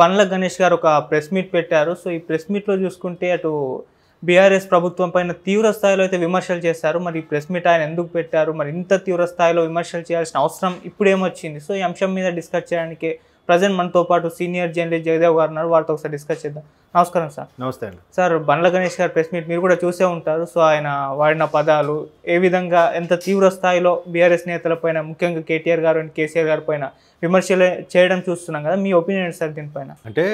బండ్ల గణేష్ గారు ఒక press meet పెట్టారు. సో, ఈ ప్రెస్ మీట్‌లో చూసుకుంటే అటు బీఆర్ఎస్ ప్రభుత్వం పైన తీవ్ర స్థాయిలో అయితే విమర్శలు చేశారు. మరి ఈ ప్రెస్ మీట్ ఆయన ఎందుకు పెట్టారు? మరి ఇంత తీవ్ర స్థాయిలో విమర్శలు చేయాల్సిన అవసరం ఇప్పుడేమొచ్చింది? సో, ఈ అంశం మీద డిస్కస్ చేయడానికి ప్రెజెంట్ మనతో పాటు సీనియర్ జర్నలిస్ట్ జయదేవ్ గారు ఉన్నారు. వారితో ఒకసారి డిస్కస్ చేద్దాం. నమస్కారం సార్. నమస్తే అండి. సార్, బండ్ల గణేష్ గారి ప్రెస్ మీట్ మీరు కూడా చూసే ఉంటారు. సో, ఆయన వాడిన పదాలు ఏ విధంగా ఎంత తీవ్ర స్థాయిలో బీఆర్ఎస్ నేతలపైన, ముఖ్యంగా కేటీఆర్ గారు అండ్ కేసీఆర్ గారి పైన విమర్శలు చేయడం చూస్తున్నాం కదా. మీ ఒపీనియన్ సార్ దీనిపైన? అంటే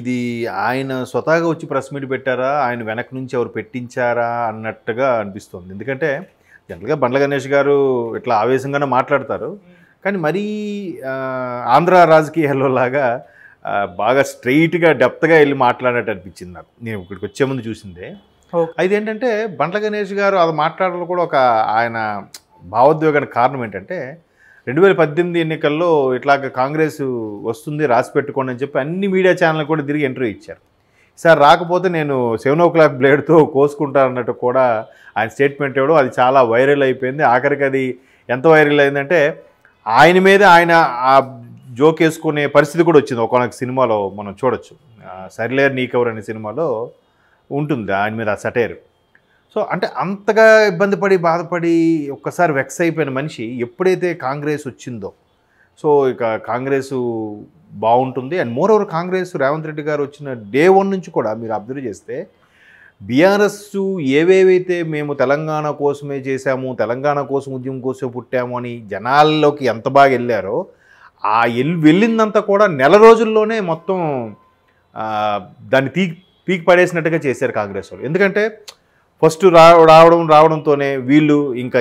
ఇది ఆయన స్వతహాగా వచ్చి ప్రెస్ మీట్ పెట్టారా, ఆయన వెనక నుంచి ఎవరు పెట్టించారా అన్నట్టుగా అనిపిస్తుంది. ఎందుకంటే జనరల్గా బండ్ల గణేష్ గారు ఇట్లా ఆవేశంగానే మాట్లాడతారు, కానీ మరీ ఆంధ్ర రాజకీయాల్లో లాగా బాగా స్ట్రెయిట్గా డెప్త్గా వెళ్ళి మాట్లాడినట్టు అనిపించింది నాకు. నేను ఇక్కడికి వచ్చే ముందు చూసిందే. అయితే ఏంటంటే బండ్ల గణేష్ గారు అది మాట్లాడడం కూడా ఒక ఆయన భావోద్వేగానికి కారణం ఏంటంటే 2018 ఎన్నికల్లో ఇట్లాగ కాంగ్రెస్ వస్తుంది రాసి పెట్టుకోండి అని చెప్పి అన్ని మీడియా ఛానల్ కూడా తిరిగి ఇంటర్వ్యూ ఇచ్చారు. సార్ రాకపోతే నేను 7 o'clock బ్లేడ్తో కోసుకుంటాను అన్నట్టు కూడా ఆయన స్టేట్మెంట్ ఇవ్వడం, అది చాలా వైరల్ అయిపోయింది. ఆఖరికి అది ఎంత వైరల్ అయిందంటే ఆయన మీద ఆయన ఆ జోక్ వేసుకునే పరిస్థితి కూడా వచ్చింది. ఒకనొక సినిమాలో మనం చూడొచ్చు, సరిలేరు నీకెవరు అనే సినిమాలో ఉంటుంది ఆయన మీద ఆ సటైర్. సో అంటే అంతగా ఇబ్బంది పడి బాధపడి ఒక్కసారి వెక్స్ అయిపోయిన మనిషి ఎప్పుడైతే కాంగ్రెస్ వచ్చిందో, సో ఇక కాంగ్రెస్ బాగుంటుంది. And more over Congress Revanth Reddy గారు వచ్చిన డే 1 నుంచి కూడా మీరు అబ్జర్వ్ చేస్తే బీఆర్ఎస్ ఏవేవైతే మేము తెలంగాణ కోసమే చేశాము, తెలంగాణ కోసం ఉద్యమం కోసం పుట్టాము అని జనాల్లోకి ఎంత బాగా వెళ్ళారో, ఆ వెళ్ళిందంతా కూడా నెల రోజుల్లోనే మొత్తం దాన్ని పీకి పడేసినట్టుగా చేశారు కాంగ్రెస్ వాళ్ళు. ఎందుకంటే ఫస్ట్ రావడంతోనే వీళ్ళు ఇంకా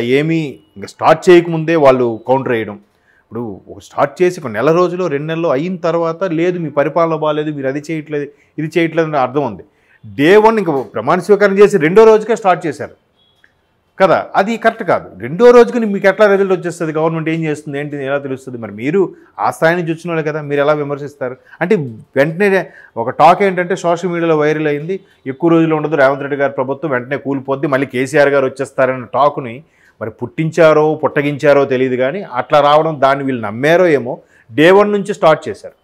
స్టార్ట్ చేయకముందే వాళ్ళు కౌంటర్ వేయడం. ఇప్పుడు స్టార్ట్ చేసి ఒక నెల రోజులు 2 నెలలు అయిన తర్వాత లేదు మీ పరిపాలన బాగాలేదు, మీరు అది చేయట్లేదు ఇది చేయట్లేదు అని అర్థం ఉంది. డే 1 ఇంకా ప్రమాణ స్వీకారం చేసి 2వ రోజుకే స్టార్ట్ చేశారు కదా. అది కరెక్ట్ కాదు. 2వ రోజుకి మీకు ఎట్లా రిజల్ట్ వచ్చేస్తుంది, గవర్నమెంట్ ఏం చేస్తుంది ఏంటి ఎలా తెలుస్తుంది? మరి మీరు ఆ స్థాయి నుంచి వచ్చిన వాళ్ళు కదా, మీరు ఎలా విమర్శిస్తారు? అంటే వెంటనే ఒక టాక్ ఏంటంటే సోషల్ మీడియాలో వైరల్ అయింది, ఎక్కువ రోజులు ఉండదు రేవంత్ రెడ్డి గారి ప్రభుత్వం వెంటనే కూలిపోద్ది, మళ్ళీ కేసీఆర్ గారు వచ్చేస్తారన్న టాక్ని మరి పుట్టించారో పుట్టగించారో తెలియదు, కానీ అట్లా రావడం దాన్ని వీళ్ళు నమ్మారో ఏమో. డే 1 నుంచి స్టార్ట్ చేశారు.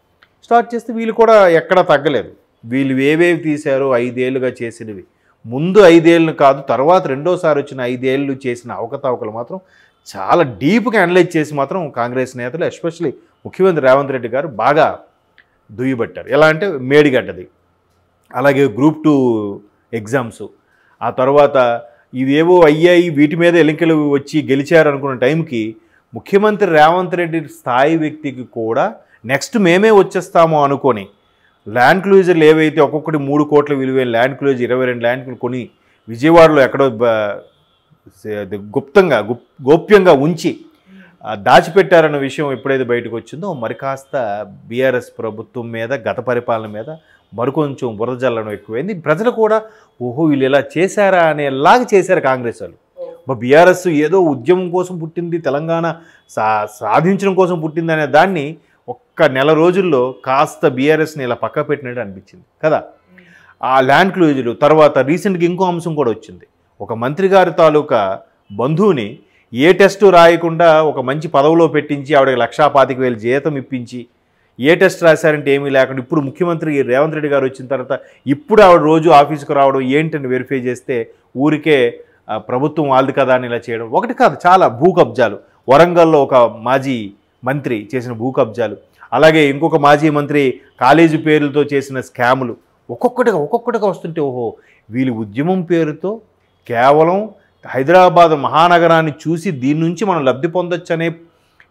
స్టార్ట్ చేస్తే వీళ్ళు కూడా ఎక్కడా తగ్గలేదు. వీళ్ళు ఏవేవి తీశారో 5 ఏళ్ళుగా చేసినవి, ముందు 5 ఏళ్ళు కాదు తర్వాత రెండోసారి వచ్చిన 5 ఏళ్ళు చేసిన అవకతవకలు మాత్రం చాలా డీప్గా అనలైజ్ చేసి మాత్రం కాంగ్రెస్ నేతలు ఎస్పెషలీ ముఖ్యమంత్రి రేవంత్ రెడ్డి గారు బాగా దుయ్యబట్టారు. ఎలా అంటే మేడిగడ్డది, అలాగే గ్రూప్ 2 ఎగ్జామ్స్, ఆ తర్వాత ఇవేవో అయ్యాయి వీటి మీద ఎన్నికలు వచ్చి గెలిచారు అనుకున్న టైంకి ముఖ్యమంత్రి రేవంత్ రెడ్డి స్థాయి వ్యక్తికి కూడా నెక్స్ట్ మేమే వచ్చేస్తామో అనుకొని ల్యాండ్ క్లూజర్లు ఏవైతే ఒక్కొక్కటి 3 కోట్ల విలువైన ల్యాండ్ క్లూజర్ 22 ల్యాండ్ కొని విజయవాడలో ఎక్కడో గోప్యంగా ఉంచి దాచిపెట్టారన్న విషయం ఎప్పుడైతే బయటకు వచ్చిందో మరి కాస్త బీఆర్ఎస్ ప్రభుత్వం మీద గత పరిపాలన మీద మరికొంచెం బురద జల్లడం ఎక్కువైంది. ప్రజలు కూడా ఓహో వీళ్ళు ఇలా చేశారా అనేలాగా చేశారు కాంగ్రెస్ వాళ్ళు. బీఆర్ఎస్ ఏదో ఉద్యమం కోసం పుట్టింది, తెలంగాణ సాధించడం కోసం పుట్టింది అనే దాన్ని ఒక్క నెల రోజుల్లో కాస్త బీఆర్ఎస్ని ఇలా పక్క పెట్టినట్టు అనిపించింది కదా. ఆ ల్యాండ్ క్లూజర్లు తర్వాత రీసెంట్గా ఇంకో అంశం కూడా వచ్చింది. ఒక మంత్రి గారి తాలూకా బంధువుని ఏ టెస్టు రాయకుండా ఒక మంచి పదవిలో పెట్టించి ఆవిడకి 1,25,000 జీతం ఇప్పించి ఏ టెస్ట్ రాశారంటే ఏమీ లేకుండా ఇప్పుడు ముఖ్యమంత్రి రేవంత్ రెడ్డి గారు వచ్చిన తర్వాత ఇప్పుడు ఆవిడ రోజు ఆఫీసుకు రావడం ఏంటని వెరిఫై చేస్తే ఊరికే ప్రభుత్వం వాళ్ళది కదా అని ఇలా చేయడం. ఒకటి కాదు, చాలా భూ కబ్జాలు, వరంగల్లో ఒక మాజీ మంత్రి చేసిన భూ కబ్జాలు, అలాగే ఇంకొక మాజీ మంత్రి కాలేజీ పేర్లతో చేసిన స్కాములు ఒక్కొక్కటిగా వస్తుంటే ఓహో వీళ్ళు ఉద్యమం పేరుతో కేవలం హైదరాబాద్ మహానగరాన్ని చూసి దీని నుంచి మనం లబ్ధి పొందొచ్చనే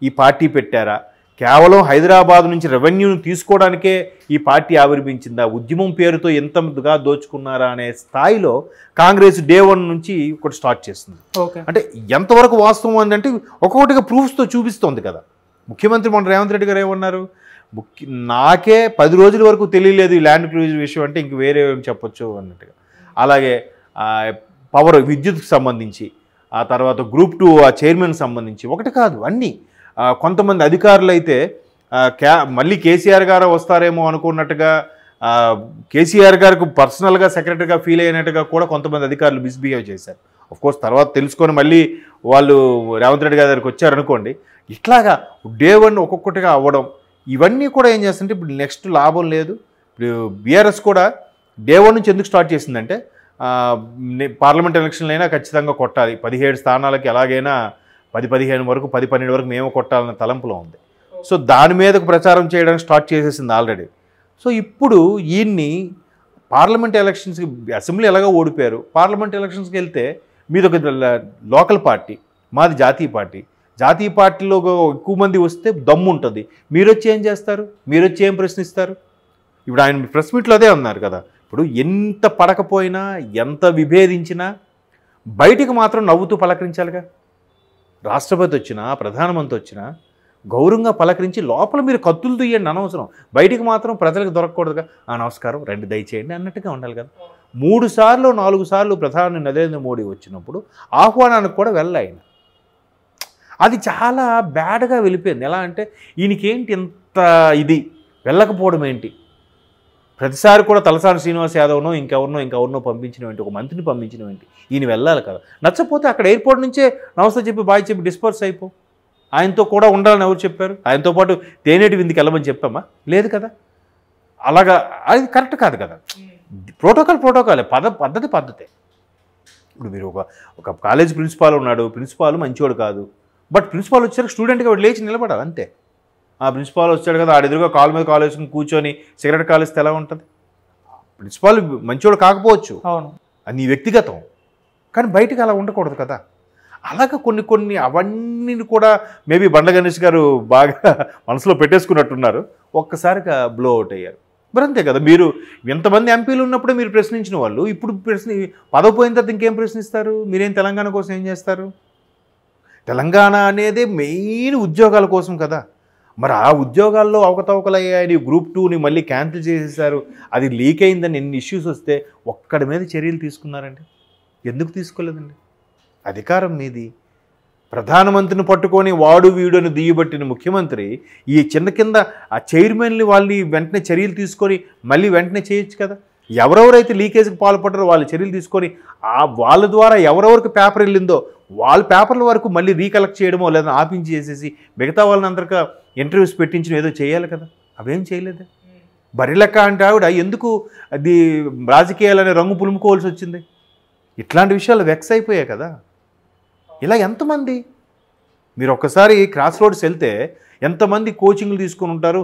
ఈ పార్టీ పెట్టారా, కేవలం హైదరాబాద్ నుంచి రెవెన్యూను తీసుకోవడానికే ఈ పార్టీ ఆవిర్భించిందా, ఉద్యమం పేరుతో ఎంతగా దోచుకున్నారా అనే స్థాయిలో కాంగ్రెస్ డే 1 నుంచి ఒకటి స్టార్ట్ చేస్తుంది. అంటే ఎంతవరకు వాస్తవం అంటే ఒక్కొక్కటిగా ప్రూఫ్స్తో చూపిస్తోంది కదా. ముఖ్యమంత్రి మన రేవంత్ రెడ్డి గారు ఏమన్నారు, నాకే 10 రోజుల వరకు తెలియలేదు ఈ ల్యాండ్ క్లూజర్ విషయం అంటే ఇంక వేరే ఏం చెప్పొచ్చు అన్నట్టుగా. అలాగే పవర్ విద్యుత్కి సంబంధించి, ఆ తర్వాత గ్రూప్ 2 ఆ చైర్మన్ సంబంధించి ఒకటి కాదు అన్నీ. కొంతమంది అధికారులు అయితే మళ్ళీ కేసీఆర్ గారు వస్తారేమో అనుకున్నట్టుగా కేసీఆర్ గారికి పర్సనల్గా సెక్రటరీగా ఫీల్ అయినట్టుగా కూడా కొంతమంది అధికారులు మిస్బిహేవ్ చేశారు. ఆఫ్కోర్స్ తర్వాత తెలుసుకొని మళ్ళీ వాళ్ళు రేవంత్ రెడ్డి గారి దగ్గరికి వచ్చారనుకోండి. ఇట్లాగా డే 1 ఒక్కొక్కటిగా అవ్వడం, ఇవన్నీ కూడా ఏం చేస్తుంటే ఇప్పుడు నెక్స్ట్ లాభం లేదు. ఇప్పుడు బీఆర్ఎస్ కూడా డే 1 నుంచి ఎందుకు స్టార్ట్ చేసిందంటే పార్లమెంట్ ఎలక్షన్లు అయినా ఖచ్చితంగా కొట్టాలి, 17 స్థానాలకి ఎలాగైనా 10-15 వరకు 10-12 వరకు మేము కొట్టాలన్న తలంపులో ఉంది. సో దాని మీదకు ప్రచారం చేయడానికి స్టార్ట్ చేసేసింది ఆల్రెడీ. సో ఇప్పుడు ఈయన్ని పార్లమెంట్ ఎలక్షన్స్కి, అసెంబ్లీ ఎలాగో ఓడిపోయారు, పార్లమెంట్ ఎలక్షన్స్కి వెళ్తే మీది ఒక లోకల్ పార్టీ, మాది జాతీయ పార్టీ. జాతీయ పార్టీలో ఎక్కువ మంది వస్తే దమ్ము ఉంటుంది. మీరు వచ్చి ఏం చేస్తారు? మీరు వచ్చి ఏం ప్రశ్నిస్తారు? ఇప్పుడు ఆయన ప్రెస్ మీట్లో అదే అన్నారు కదా, ఇప్పుడు ఎంత పడకపోయినా ఎంత విభేదించినా బయటికి మాత్రం నవ్వుతూ పలకరించాలిగా. రాష్ట్రపతి వచ్చినా ప్రధానమంత్రి వచ్చినా గౌరవంగా పలకరించి లోపల మీరు కత్తులు దుయ్యండి అనవసరం, బయటికి మాత్రం ప్రజలకు దొరకకూడదుగా. నమస్కారం రండి దయచేయండి అన్నట్టుగా ఉండాలి కదా. 3 సార్లు 4 సార్లు ప్రధాని నరేంద్ర మోడీ వచ్చినప్పుడు ఆహ్వానానికి కూడా వెళ్ళాయన. అది చాలా బ్యాడ్గా వెళ్ళిపోయింది. ఎలా అంటే ఈయనకేంటి ఇంత ఇది వెళ్ళకపోవడం ఏంటి? ప్రతిసారి కూడా తలసాని శ్రీనివాస్ యాదవ్నో ఇంకెవరినో పంపించినవేంటి, ఒక మంత్రిని పంపించినవేంటి? ఈయన వెళ్ళాలి కదా. నచ్చకపోతే అక్కడ ఎయిర్పోర్ట్ నుంచే నమస్తే చెప్పి బాయ్ చెప్పి డిస్పర్స్ అయిపో. ఆయనతో కూడా ఉండాలని ఎవరు చెప్పారు? ఆయనతో పాటు తేనేటి విందుకి వెళ్ళమని చెప్పామా? లేదు కదా. అలాగా అది కరెక్ట్ కాదు కదా. ప్రోటోకాలే, పద్ధతే. ఇప్పుడు మీరు ఒక కాలేజ్ ప్రిన్సిపాల్ ఉన్నాడు, ప్రిన్సిపాల్ మంచివాడు కాదు, బట్ ప్రిన్సిపాల్ వచ్చాక స్టూడెంట్గా వాడు లేచి నిలబడాలి అంతే. ఆ ప్రిన్సిపాల్ వచ్చాడు కదా, ఆడెదురుగా కాలు మీద కాలు వేసుకుని కూర్చొని సిగరెట్ కాలేస్తే ఎలా ఉంటుంది? ప్రిన్సిపాల్ మంచివాడు కాకపోవచ్చు, అవును, అది నీ వ్యక్తిగతం, కానీ బయటకు అలా ఉండకూడదు కదా. అలాగ కొన్ని అవన్నీ కూడా మేబీ బండ్ల గణేష్ గారు బాగా మనసులో పెట్టేసుకున్నట్టున్నారు. ఒక్కసారిగా బ్లో అవుట్ అయ్యారు. మరి అంతే కదా, మీరు ఎంతమంది ఎంపీలు ఉన్నప్పుడే మీరు ప్రశ్నించిన వాళ్ళు ఇప్పుడు పదవి పోయిన తర్వాత ఇంకేం ప్రశ్నిస్తారు? మీరేం తెలంగాణ కోసం ఏం చేస్తారు? తెలంగాణ అనేది మెయిన్ ఉద్యోగాల కోసం కదా. మరి ఆ ఉద్యోగాల్లో అవకతవకలయ్యాయి, గ్రూప్ 2ని మళ్ళీ క్యాన్సిల్ చేసేసారు, అది లీక్ అయిందని ఎన్ని ఇష్యూస్ వస్తే ఒక్కడి మీద చర్యలు తీసుకున్నారండి? ఎందుకు తీసుకోలేదండి? అధికారం మీది. ప్రధానమంత్రిని పట్టుకొని వాడు వీడుని దియ్యబట్టిన ముఖ్యమంత్రి ఈ కింద ఆ చైర్మన్ని వాళ్ళని వెంటనే చర్యలు తీసుకొని మళ్ళీ వెంటనే చేయొచ్చు కదా. ఎవరెవరైతే లీకేజ్కి పాల్పడ్డారో వాళ్ళు చర్యలు తీసుకొని వాళ్ళ ద్వారా ఎవరెవరికి పేపర్ వెళ్ళిందో వాళ్ళ పేపర్ల వరకు మళ్ళీ రీకలెక్ట్ చేయడమో లేదా ఆపించి చేసేసి మిగతా వాళ్ళని అందరికీ ఇంటర్వ్యూస్ పెట్టించడం ఏదో చేయాలి కదా. అవేం చేయలేదు. బరిలెక్క అంటే ఆవిడ ఎందుకు అది రాజకీయాలనే రంగు పులుముకోవాల్సి వచ్చింది? ఇట్లాంటి విషయాలు వెక్స్ అయిపోయాయి కదా. ఇలా ఎంతమంది మీరు ఒక్కసారి క్రాస్ రోడ్స్ వెళ్తే ఎంతమంది కోచింగ్లు తీసుకుని ఉంటారు.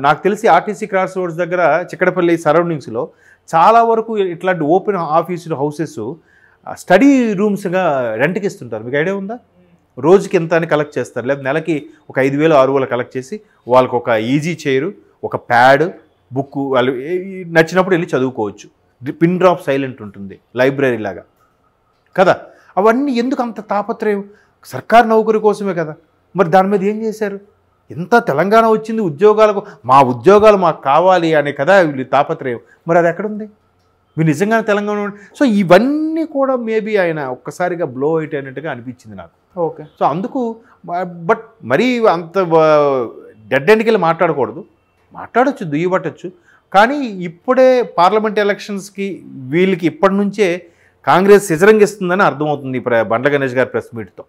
నాకు తెలిసి ఆర్టీసీ క్రాస్ రోడ్స్ దగ్గర చిక్కడపల్లి సరౌండింగ్స్లో చాలా వరకు ఇట్లాంటి ఓపెన్ ఆఫీసులు హౌసెస్ స్టడీ రూమ్స్గా రెంట్కి ఇస్తుంటారు. మీకు ఐడియా ఉందా? రోజుకి ఎంత అని కలెక్ట్ చేస్తారు, లేదా నెలకి ఒక 5,000-6,000 కలెక్ట్ చేసి వాళ్ళకు ఒక ఈజీ చైరు, ఒక ప్యాడ్, బుక్, వాళ్ళు నచ్చినప్పుడు వెళ్ళి చదువుకోవచ్చు. పిన్ డ్రాప్ సైలెంట్ ఉంటుంది, లైబ్రరీ లాగా కదా. అవన్నీ ఎందుకు అంత తాపత్రయం? సర్కారు నౌకరి కోసమే కదా. మరి దాని మీద ఏం చేశారు? ఎంత తెలంగాణ వచ్చింది ఉద్యోగాలకు, మా ఉద్యోగాలు మాకు కావాలి అనే కదా వీళ్ళు తాపత్రయం. మరి అది ఎక్కడుంది? మీరు నిజంగానే తెలంగాణ. సో ఇవన్నీ కూడా మేబీ ఆయన ఒక్కసారిగా బ్లో అవుట్ అయినట్టుగా అనిపించింది నాకు. ఓకే. సో అందుకు బట్ మరీ అంత డెడ్ ఎండ్కి వెళ్ళి మాట్లాడకూడదు, మాట్లాడచ్చు, దుయ్యబట్టచ్చు. కానీ ఇప్పుడే పార్లమెంట్ ఎలక్షన్స్కి వీళ్ళకి ఇప్పటి నుంచే కాంగ్రెస్ సిజరంగిస్తుందని అర్థమవుతుంది బండ్ల గణేష్ గారి ప్రెస్ మీట్తో.